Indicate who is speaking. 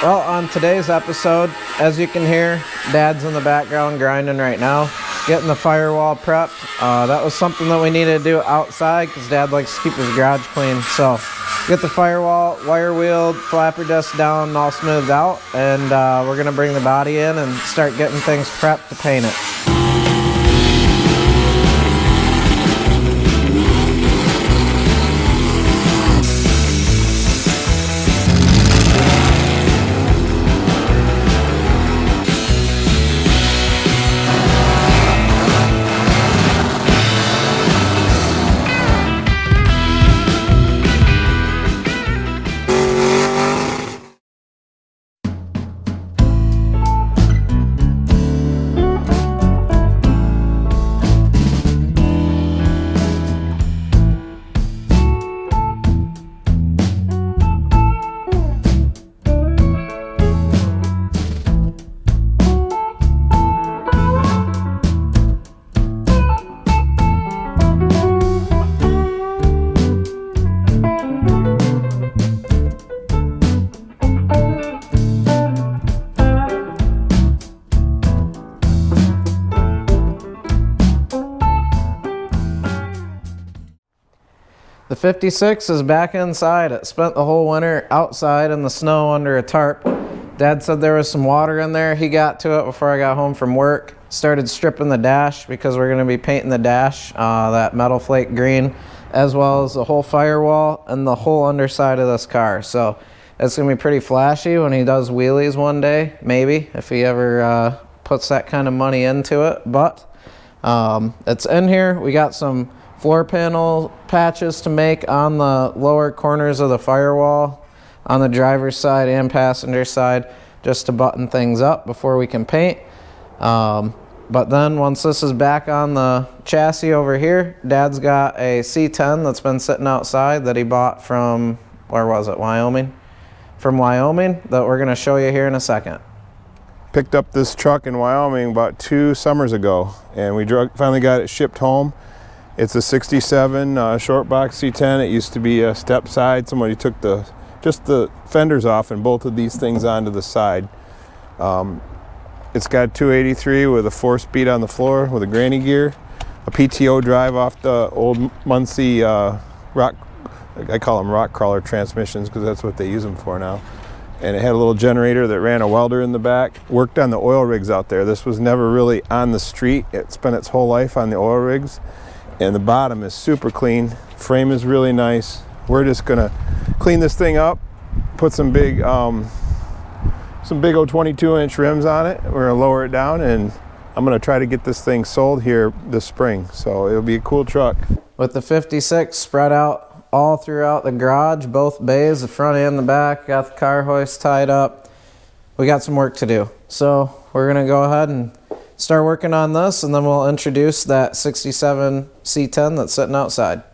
Speaker 1: Well, on today's episode, as you can hear, Dad's in the background grinding right now, getting the firewall prepped. That was something that we needed to do outside because Dad likes to keep his garage clean. So get the firewall wire wheeled, flapper disc down, and all smoothed out, and we're going to bring the body in and start getting things prepped to paint it. The 56 is back inside. It spent the whole winter outside in the snow under a tarp. Dad said there was some water in there. He got to it before I got home from work. Started stripping the dash because we're going to be painting the dash that metal flake green, as well as the whole firewall and the whole underside of this car. So it's going to be pretty flashy when he does wheelies one day, maybe, if he ever puts that kind of money into it. But it's in here. We got some floor panel patches to make on the lower corners of the firewall on the driver's side and passenger side, just to button things up before we can paint. But then once this is back on the chassis over here, Dad's got a C10 that's been sitting outside that he bought from, where was it, Wyoming? From Wyoming, that we're going to show you here in a second.
Speaker 2: Picked up this truck in Wyoming about 2 summers ago, and we finally got it shipped home. It's a 67 short box C10. It used to be a step side. Somebody took just the fenders off and bolted these things onto the side. It's got 283 with a 4-speed on the floor with a granny gear, a PTO drive off the old Muncie rock, I call them rock crawler transmissions because that's what they use them for now. And it had a little generator that ran a welder in the back. Worked on the oil rigs out there. This was never really on the street. It spent its whole life on the oil rigs. And the bottom is super clean. Frame is really nice. We're just gonna clean this thing up, put some big old 22-inch rims on it. We're gonna lower it down, and I'm gonna try to get this thing sold here this spring. So it'll be a cool truck.
Speaker 1: With the 56 spread out all throughout the garage, both bays, the front and the back, got the car hoist tied up. We got some work to do. So we're gonna go ahead and start working on this, and then we'll introduce that 67 C10 that's sitting outside.